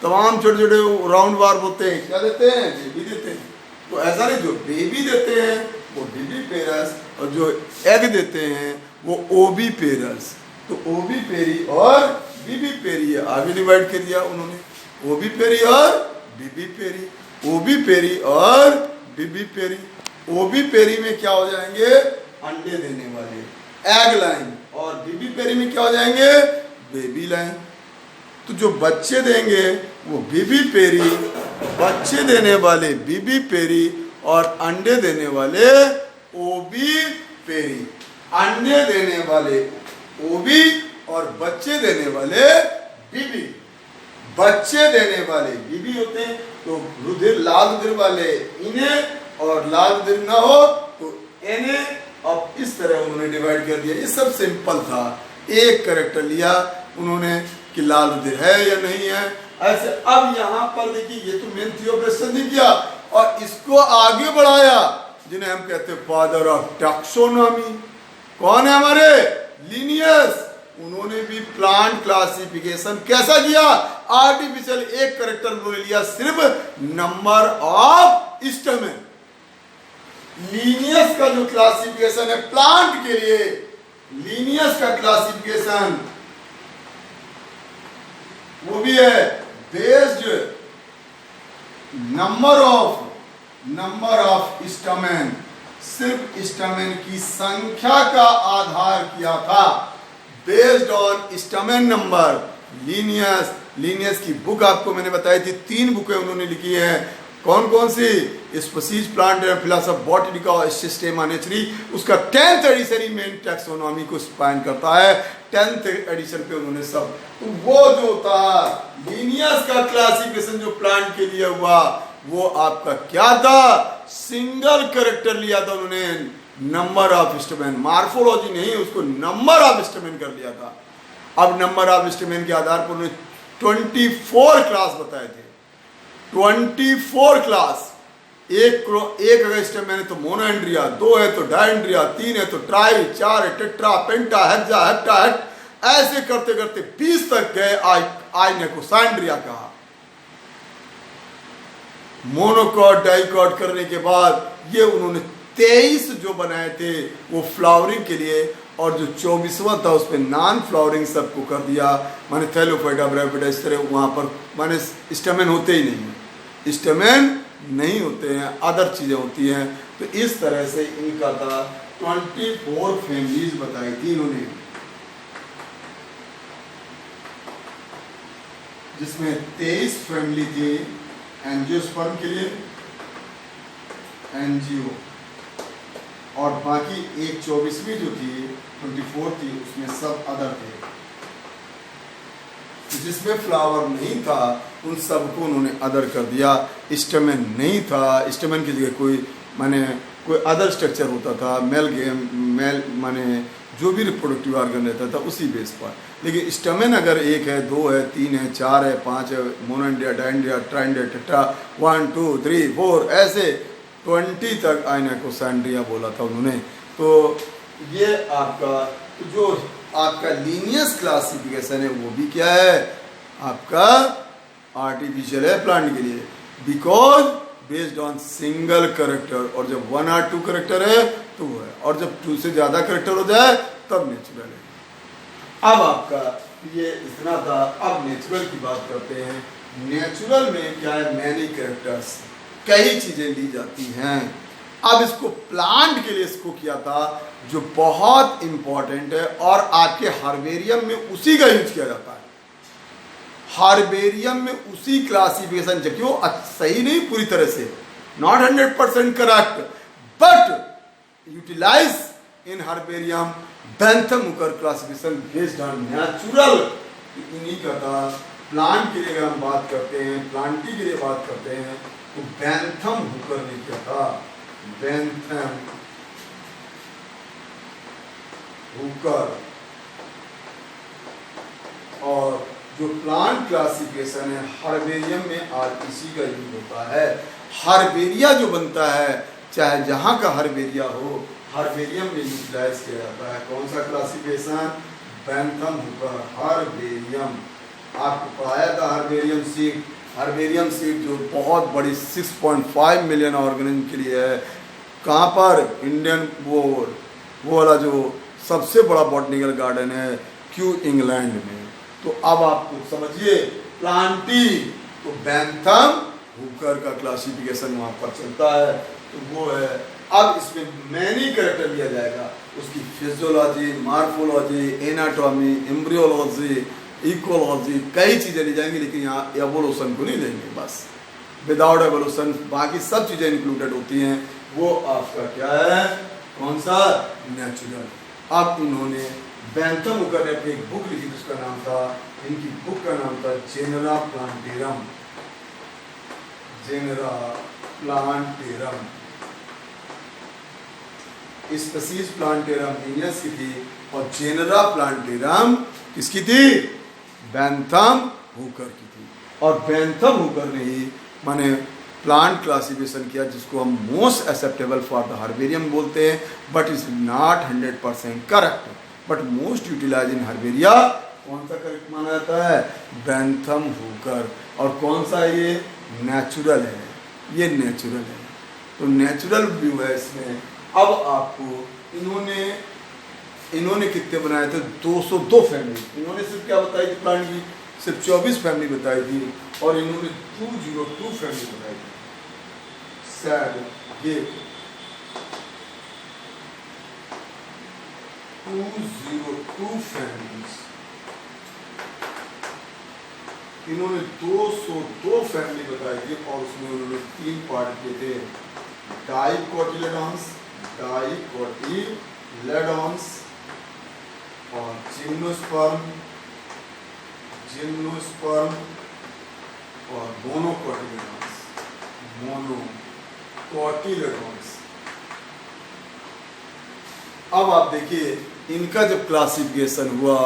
तमाम छोटे छोटे राउंड वार्म होते हैं, क्या देते हैं, बेबी देते हैं। तो ऐसा नहीं, जो बेबी देते हैं वो बीबी पेरस और जो एग देते हैं वो ओबी पेरस। तो ओबी पेरी और बीबी पेरी आगे डिवाइड कर दिया उन्होंने, ओबी पेरी और बीबी पेरी, ओबी पेरी और बीबी पेरी। ओबी पेरी में क्या हो जाएंगे, अंडे देने वाले एग लाइन, और बीबी पेरी में क्या हो जाएंगे, बेबी लाइन। तो जो बच्चे देंगे वो बीबी पेरी, बच्चे देने वाले बीबी पेरी और अंडे देने वाले ओबी पेरी, अंडे देने वाले ओबी और बच्चे देने वाले बीबी। बच्चे देने वाले बीबी होते हैं, तो रुधिर लाल रुधिर वाले इन्हें और लाल रुधिर ना हो तो एने। अब इस तरह उन्होंने डिवाइड कर दिया। ये सब सिंपल था, एक कैरेक्टर लिया उन्होंने कि लाल रुधिर है या नहीं है ऐसे। अब यहाँ पर देखिए, ये तो मेन थियोप्रेस्टन ने किया और इसको आगे बढ़ाया, जिन्हें हम कहते हैं फादर ऑफ टैक्सोनॉमी। कौन है हमारे, लिनियस। उन्होंने भी प्लांट क्लासिफिकेशन कैसा किया, आर्टिफिशियल एक कैरेक्टर उन्होंने लिया, सिर्फ नंबर ऑफ स्टेमेन। लिनियस का जो क्लासिफिकेशन है प्लांट के लिए, लिनियस का क्लासिफिकेशन वो भी है बेस्ड नंबर ऑफ स्टेमेन, सिर्फ स्टेमेन की संख्या का आधार किया था, based on stamen number. Linnaeus की बुक आपको मैंने बताई थी, 3 बुकें उन्होंने लिखी हैं। कौन कौन सी, स्पीशीज प्लांट एंड फिलॉसफी बॉटनिका और सिस्टेमा नेचुरी। उसका 10th एडिशन मेन टैक्सोनॉमी को स्पैन करता है, 10th एडिशन पे उन्होंने सब। तो वो जो था लीनियस का क्लासिफिकेशन जो प्लांट के लिए हुआ, वो आपका क्या था, सिंगल कैरेक्टर लिया था उन्होंने, नंबर ऑफ स्टेमेन। मार्फोलॉजी नहीं, उसको नंबर ऑफ स्टेमेन कर लिया था। अब नंबर ऑफ स्टेमेन के आधार पर उन्होंने 24 क्लास बताए थे, 24 क्लास। एक अगर स्टेमेन है तो मोनोएंड्रिया, 2 है तो डायएंड्रिया, 3 है तो ट्राई, 4 है टेट्रा, पेंटा, हेक्सा, हेप्टा, हेक्ट, ऐसे करते करते 20 तक गए। आई ने को सैंड्रिया कहा। मोनोकॉट डाइकॉट करने के बाद ये उन्होंने 23 जो बनाए थे वो फ्लावरिंग के लिए, और जो 24वां था उस पर नॉन फ्लावरिंग सबको कर दिया, माने थैलोफाइटा, ब्रायोफाइटा, इस तरह वहाँ पर माने स्टेमेन होते ही नहीं, स्टेमेन नहीं होते हैं, अदर चीज़ें होती हैं। तो इस तरह से इनका था 24 फैमिलीज बताई थी इन्होंने, जिसमें 23 फैमिली थी एंजियोस्पर्म के लिए, एंजियो, और बाकी एक 24वीं जो थी 24 थी उसमें सब अदर थे। जिसमें फ्लावर नहीं था उन सबको उन्होंने अदर कर दिया। स्टेमेन नहीं था, स्टेमेन की जगह कोई अदर स्ट्रक्चर होता था, मेल माने जो भी रिप्रोडक्टिव ऑर्गन रहता था उसी बेस पर। लेकिन स्टेमेन अगर 1 है, 2 है, 3 है, 4 है, 5 है, मोनोएंड्रिया, डायएंड्रिया, ट्राइएंड्रिया, टेट्रा, 1 2 3 4 ऐसे 20 तक आइनाकोसैंड्रिया बोला था उन्होंने। तो ये आपका जो आपका लीनियस क्लासिफिकेशन है वो भी क्या है, आपका आर्टिफिशियल है प्लांट के लिए, because based on single character, और जब 1 और 2 करेक्टर है तो वो है, और जब 2 से ज़्यादा करेक्टर हो जाए तब नेचुरल है। अब आपका ये इतना था। अब नेचुरल की बात करते हैं। नेचुरल में क्या है, मैनी करेक्टर्स, कई चीज़ें ली जाती हैं। अब इसको प्लांट के लिए इसको किया था जो बहुत इंपॉर्टेंट है, और आपके हर्बेरियम में उसी का यूज किया जाता है। हर्बेरियम में उसी क्लासिफिकेशन, जबकि वो सही नहीं पूरी तरह से, not 100% correct, but utilize in herbarium Bentham Hooker classification based on natural. इन्हीं का था। प्लांट के लिए अगर हम बात करते हैं, प्लांटी के लिए बात करते हैं, तो बेंथम हुकर ने किया था, बेंथम हुकर। और जो प्लांट क्लासिफिकेशन है हर्बेरियम में आज इसी का यूज होता है। हर्बेरिया जो बनता है, चाहे जहाँ का हर्बेरिया हो, हर्बेरियम में यूटिलाइज किया जाता है। कौन सा क्लासिफिकेशन, बेंथम हुकर हर्बेरियम। आपको पढ़ाया था हर्बेरियम सीट। हर्बेरियम सीट जो बहुत बड़ी 6.5 मिलियन ऑर्गेनिज्म के लिए है। कहाँ पर, इंडियन वो वाला जो सबसे बड़ा बॉटनिकल गार्डन है, क्यू इंग्लैंड में। तो अब आपको समझिए प्लांटी, तो बेंथम हुकर का क्लासिफिकेशन वहाँ पर चलता है, तो वो है। अब इसमें मैनी करेक्टर लिया जाएगा, उसकी physiology, morphology, anatomy, embryology, ecology, कई चीज़ें ली जाएंगी, लेकिन यहाँ एवोल्यूशन को नहीं लेंगे। बस विदाउट एवोल्यूशन बाकी सब चीज़ें इंक्लूडेड होती हैं। वो आपका क्या है, कौन सा, नेचुरल। अब इन्होंने बेंथम हुकर ने अपनी एक बुक लिखी जिसका नाम था, इनकी बुक का नाम था Genera Plantarum, Genera Plantarum. Species Plantarum Linnaeus की थी, और जेनरा प्लांटेरम किसकी थी, बेंथम हुकर की थी। और बेंथम हुकर ने ही माने प्लांट क्लासिफिकेशन किया, जिसको हम most acceptable for the herbarium बोलते हैं, but is not 100% correct, but most utilize in herbaria. कौन सा करेक्ट माना जाता है, बेंथम हुकर। और कौन सा ये, नेचुरल है, ये नेचुरल है। तो नेचुरल व्यू है इसमें। अब आपको इन्होंने कितने बनाए थे, 202 फैमिली। इन्होंने सिर्फ क्या बताई थी, प्लांट की सिर्फ 24 फैमिली बताई थी, और इन्होंने 202 फैमिली बताई थी। सैड ये 202 फैमिलीज, इन्होंने 202 फैमिली बताई थी, और उसमें उन्होंने 3 पार्ट किए थे, डाइकोटिलेडॉन्स, और जिम्नोस्पर्म, और मोनोकोटिलेडॉन्स। अब आप देखिए इनका जब क्लासिफिकेशन हुआ,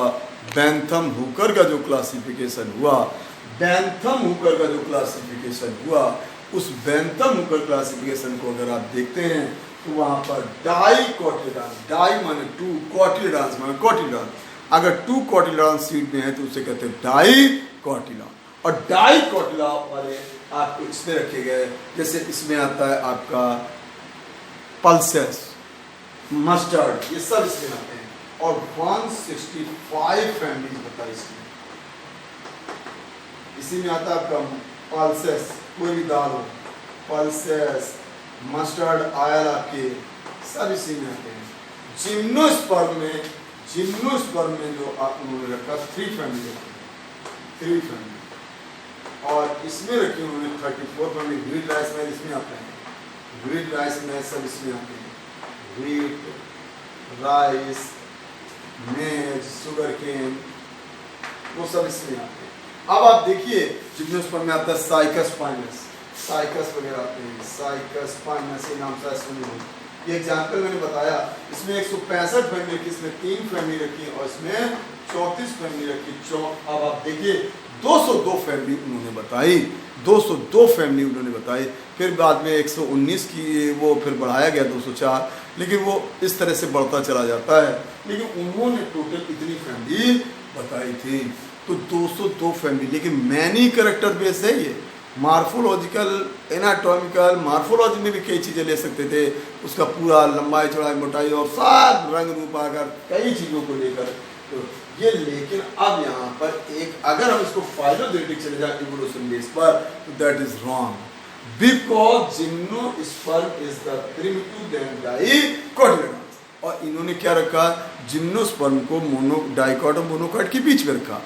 बेंथम हुकर का जो क्लासिफिकेशन हुआ, उस बेंथम हुकर क्लासिफिकेशन को अगर आप देखते हैं, तो वहाँ पर डाइकोटिलेडॉन्स, डाई माने 2, कोटिलेडॉन्स माने कोटिलेडॉन। अगर 2 कोटिलेडॉन सीड में है तो उसे कहते हैं डाइकोटिलेडॉन। और डाइकोटिलेडॉन वाले आपको इसमें रखे गए, जैसे इसमें आता है आपका पल्सेस, मस्टर्ड, ये सब इसमें आते हैं। और 165 फैमिलीज बताई इसमें। इसी में आता है आपका पल्सेस, कोई भी दाल हो, पल्सेस, मस्टर्ड ऑयल, आपके सब इसी में आते हैं। जिम्नोस्पर्म में जो आप उन्होंने रखा 3 फैमिली, 3 फैमिली। और इसमें रखी उन्होंने 34 फैमिली। व्हीट राइस में इसमें आते हैं, व्हीट राइस में सब इसमें आते हैं, व्हीट राइस, मेज, शुगर केन, वो सब इसमें आते हैं। अब आप देखिए जिम्नोस्पर्म में आता है साइकस पाइनस, साइकस वगैरह आते हैं, साइकस पाइनस, ये नाम से सुनिए, ये एग्जाम्पल मैंने बताया, इसमें 165 फैमिली रखी, इसमें 3 फैमिली रखी और इसमें 34 फैमिली रखी। अब आप देखिए 202 फैमिली उन्होंने बताई, 202 फैमिली उन्होंने बताई। फिर बाद में 119 की वो फिर बढ़ाया गया 204, लेकिन वो इस तरह से बढ़ता चला जाता है। लेकिन उन्होंने टोटल इतनी फैमिली बताई थी, तो 202 फैमिली। लेकिन मैनी कैरेक्टर बेस है ये, मार्फोलॉजिकल, एनाटॉमिकल, मार्फोलॉजी में भी कई चीज़ें ले सकते थे, उसका पूरा लंबाई चौड़ाई मोटाई और सब रंग रूप आकर कई चीज़ों को लेकर तो ये। लेकिन अब यहाँ पर एक अगर हम इसको फाइलोजेनेटिक चले जाए इवोल्यूशन बेस पर, तो that is wrong, because gymnosperm is the primitive than dicotyledons. और इन्होंने क्या रखा, जिम्नोस्पर्म को डाइकोटो मोनोकॉट के बीच में रखा।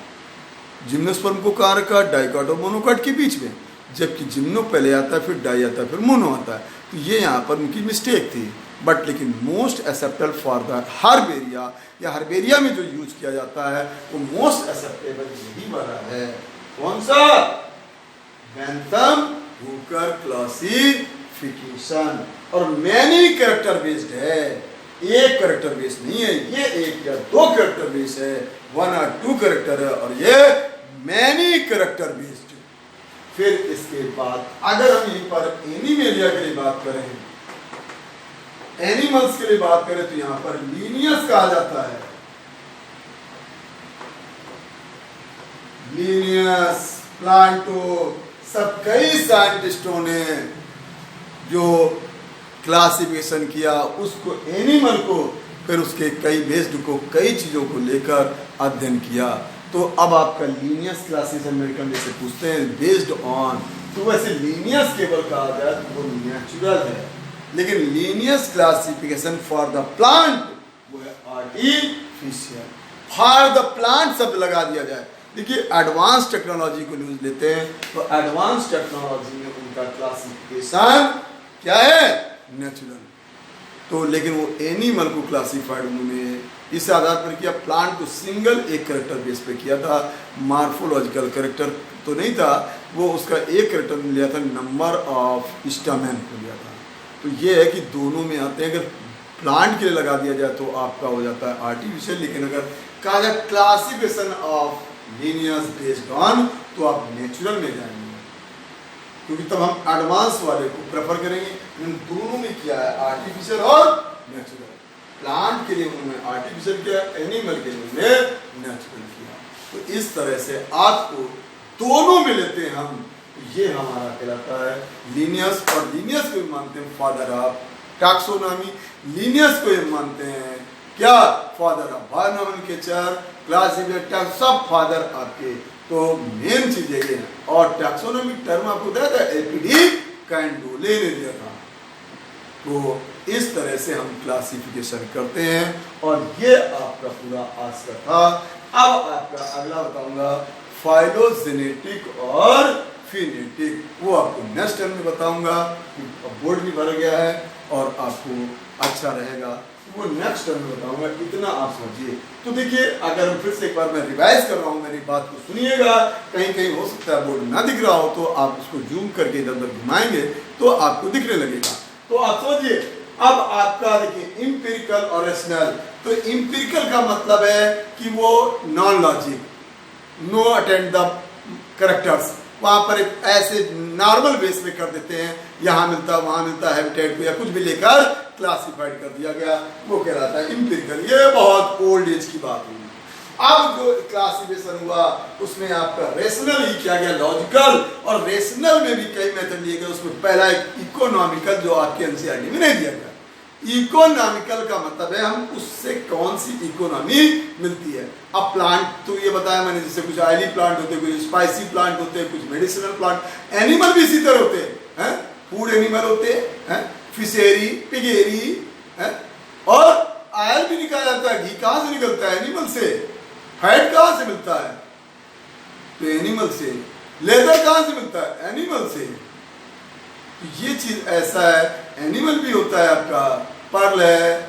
जिम्नोस्पर्म को कहाँ रखा, डाइकोटो मोनोकॉट के बीच में, जबकि जिम्नो पहले आता है, फिर डाई आता है, फिर मोनो आता है। तो ये यहाँ पर उनकी मिस्टेक थी। बट लेकिन most acceptable for the herbaria, या हर्बेरिया में जो यूज किया जाता है वो मोस्ट एक्सेप्टेबल यही वाला है। कौन सा, बेंथम हुकर क्लासिफिकेशन। और मैनी कैरेक्टर बेस्ड है, एक कैरेक्टर बेस नहीं है, ये एक या दो कैरेक्टर बेस है, 1 और 2 कैरेक्टर है, और ये मैनी कैरेक्टर बेस्ड। फिर इसके बाद अगर हम यहीं पर एनिमेलिया के लिए बात करें, एनिमल्स के लिए बात करें, तो यहां पर लीनियस कहा जाता है। लीनियस, प्लांटो, सब कई साइंटिस्टों ने जो क्लासिफिकेशन किया उसको, एनिमल को, फिर उसके कई बेस्ड को, कई चीज़ों को लेकर अध्ययन किया। तो अब आपका लीनियस क्लासिफिकेशन अमेरिकन जैसे पूछते हैं बेस्ड ऑन, तो वैसे लीनियस केवल कहा जाए तो वो नेचुरल है, लेकिन Linnaeus classification for the plant वो है आर्टिफिशियल। फॉर द प्लांट शब्द लगा दिया जाए। देखिए एडवांस टेक्नोलॉजी को यूज लेते हैं, तो एडवांस टेक्नोलॉजी में उनका क्लासिफिकेशन क्या है, नेचुरल। तो लेकिन वो एनिमल को क्लासिफाइड उन्होंने इस आधार पर किया। प्लांट तो सिंगल एक कैरेक्टर बेस पे किया था, मार्फोलॉजिकल कैरेक्टर तो नहीं था, वो उसका एक कैरेक्टर लिया था, नंबर ऑफ स्टामेन को लिया था। तो ये है कि दोनों में आते हैं। अगर प्लांट के लिए लगा दिया जाए तो आपका हो जाता है आर्टिफिशियल, लेकिन अगर कहा जाए classification of Linnaeus based on, तो आप नेचुरल में जाएंगे, क्योंकि तब हम एडवांस वाले को प्रेफर करेंगे। इन दोनों में किया है, आर्टिफिशियल और नेचुरल। प्लांट के लिए उन्होंने आर्टिफिशियल किया, एनिमल के लिए उन्होंने नेचुरल किया। तो इस तरह से आपको दोनों में लेते हैं हम, ये हमारा कहलाता है लीनियस। और लीनियस को मानते हैं फादर ऑफ टैक्सोनॉमी, लीनियस को ये मानते हैं क्या, फादर ऑफ बायोनोमेनक्लेचर, क्लासिफिकेशन, सब फादर आपके। तो मेन चीज ये है। और टैक्सोनॉमिक टर्म आपको दिया था एपीडी कैंडोले ने दिया था। तो इस तरह से हम क्लासिफिकेशन करते हैं, और ये आपका पूरा आज का था। अब आपका अगला बताऊंगा फाइलोजेनेटिक और फिनेटिक, वो आपको नेक्स्ट टाइम में बताऊंगा। बोर्ड भी भर गया है और आपको अच्छा रहेगा, वो नेक्स्ट टाइम में बताऊंगा। इतना आप समझिए। तो देखिए, अगर फिर से एक बार मैं रिवाइज कर रहा हूँ, मेरी बात को सुनिएगा। कहीं कहीं हो सकता है बोर्ड ना दिख रहा हो, तो आप उसको जूम करके इधर उधर घुमाएंगे तो आपको दिखने लगेगा। तो आप समझिए। अब आपका देखिए इंपिरिकल और रेशनल। तो इंपिरिकल का मतलब है कि वो non logic, know attend the characters, वहाँ पर एक ऐसे नॉर्मल बेस पे कर देते हैं, यहाँ मिलता वहाँ मिलता, हैबिटेट को या कुछ भी लेकर क्लासिफाइड कर दिया गया, वो कहलाता है इंपिरिकल। ये बहुत ओल्ड एज की बात हुई। अब जो क्लासिफिकेशन हुआ उसमें आपका रेशनल ही किया गया, लॉजिकल, और रेशनल में भी कई मेथड लिए गए। उसमें पहला इकोनॉमिकल, जो आपके एनसीईआरटी में नहीं दिया गया। इकोनॉमिकल का मतलब है हम उससे कौन सी इकोनॉमी मिलती है। अब प्लांट तो ये बताया मैंने, जैसे कुछ ऑयली प्लांट होते हैं, कुछ स्पाइसी प्लांट होते हैं, कुछ मेडिसिनल प्लांट। एनिमल भी इसी तरह होते हैं, फूड एनिमल होते हैं, फिशेरी, पिगेरी, और ऑयल भी निकाला जाता है। घी कहाँ से निकलता है? एनिमल से। फैट कहाँ से मिलता है? तो एनिमल से। लेदर कहाँ से मिलता है? एनिमल से। तो ये चीज ऐसा है, एनिमल भी होता है आपका, पर्ल है?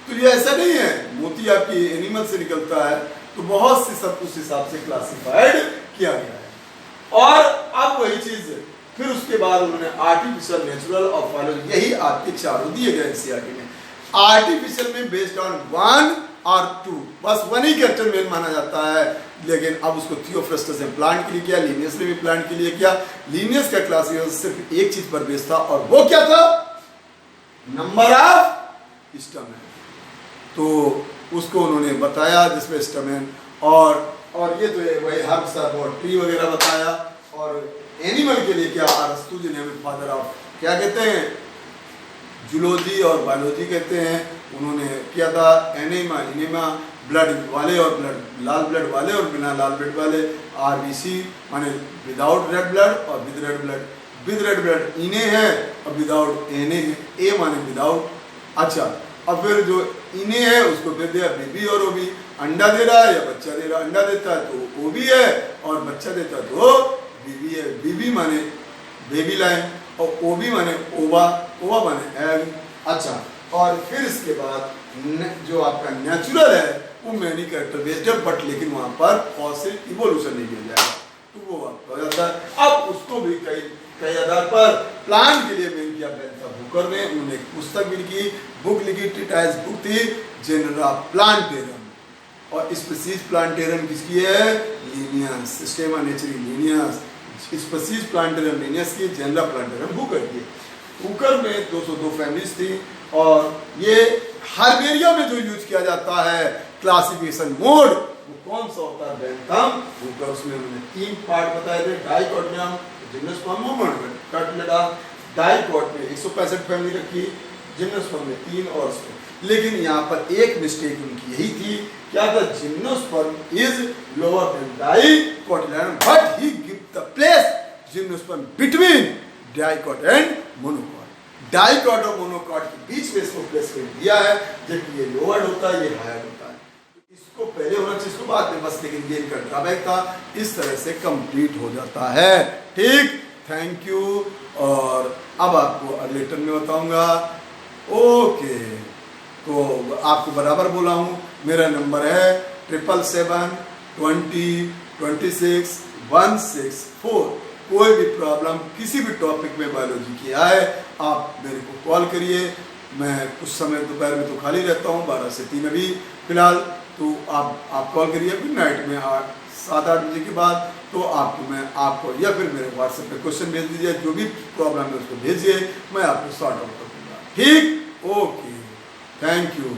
तो ये ऐसा नहीं है मोती आपकी एनिमल से निकलता है। तो बहुत सी सब उस हिसाब से क्लासिफाइड किया गया है। और अब वही चीज फिर उसके बाद उन्होंने आर्टिफिशियल, नेचुरल और बायोलॉजी, यही आपके चारों दिए गए एनसीईआरटी में। आर्टिफिशियल में बेस्ड ऑन 1 और 2, बस 1 ही कैरेक्टर मेन माना जाता है। लेकिन अब उसको थियोफ्रस्टस ने प्लांट के लिए किया, लीनियस ने भी प्लांट के लिए किया। लीनियस का क्लासिफिकेशन सिर्फ एक चीज पर बेस्ड था, और वो क्या था? Number of stamen. तो उसको उन्होंने बताया जिसमें स्टैमेन और ये तो वही हर्ब्स और ट्री वगैरह बताया। और एनिमल के लिए क्या, अरस्तु जिन्हें हमें फादर ऑफ क्या कहते हैं, जूलॉजी और बायोलॉजी कहते हैं, उन्होंने किया था एनेमा, इनेमा, ब्लड वाले और ब्लड लाल ब्लड वाले और बिना लाल ब्लड वाले, आरबीसी माने विदाउट रेड ब्लड और with red blood, with red blood इने है और विदाउट एने है, ए माने विदाउट। अच्छा, अब फिर जो इने है उसको फिर दिया बेबी और ओबी, अंडा दे रहा है या बच्चा दे रहा है, अंडा देता है तो ओबी है और बच्चा देता है तो बीबी है। बीबी माने बेबी लाइन और ओबी माने ओवा, ओवा माने एग। अच्छा, और फिर इसके बाद जो आपका नेचुरल है वो मैनी कैरेक्टर बेस्ड है, बट लेकिन वहां पर फॉसिल इवोल्यूशन नहीं किया जाएगा, तो वो आपका हो जाता है। अब उसको भी कई आधार पर प्लांट के लिए मेन किया बेंथम हुकर ने, उन्होंने एक पुस्तक भी लिखी, बुक लिखी, ट्रीटाइज बुक थी जेनरा प्लांटेरम, और स्पीसीज प्लांटेरम किसकी है? Linnaeus, सिस्टेमा नेचुरी Linnaeus, species plantarum Linnaeus की, जेनरा प्लांटेरम हुकर की। हुकर में 202 फैमिलीज थी, और ये हर्बेरिया में जो यूज किया जाता है क्लासिफिकेशन मोड वो कौन सा होता है? Bentham Hooker. उसमें उन्होंने 3 पार्ट बताए थे, डाइकोटियम, जिम्नस फॉर्म मोमेंट, कटलेडा, डाइकोट में 165 फैमिली रखी, जिम्नस फॉर्म में 3 और उसमें। लेकिन यहाँ पर एक मिस्टेक उनकी यही थी, क्या था? Gymnosperm is lower than dicotyledon, but he give the place gymnosperm between dicot and monocot. Dicot और मोनोकॉट के बीच में इसको प्लेसमेंट दिया है, जबकि ये लोअर होता है, ये हायर होता है। इसको पहले होना चाहिए, इसको बाद में, बस लेकिन ये इनका ड्रॉबैक था। इस तरह से कंप्लीट हो जाता है। ठीक, थैंक यू। और अब आपको अगले टर्म में बताऊंगा। ओके, तो आपको बराबर बोला हूँ, मेरा नंबर है 777 20 26 164। कोई भी प्रॉब्लम किसी भी टॉपिक में बायोलॉजी की आए, आप मेरे को कॉल करिए। मैं कुछ समय दोपहर में तो खाली रहता हूँ, 12 से 3 अभी फिलहाल, तो आप कॉल करिए। फिर नाइट में 7-8 बजे के बाद तो आपको या फिर मेरे व्हाट्सएप पे क्वेश्चन भेज दीजिए, जो भी प्रॉब्लम है उसको भेजिए, मैं आपको सॉर्ट आउट कर दूँगा। ठीक, ओके, थैंक यू।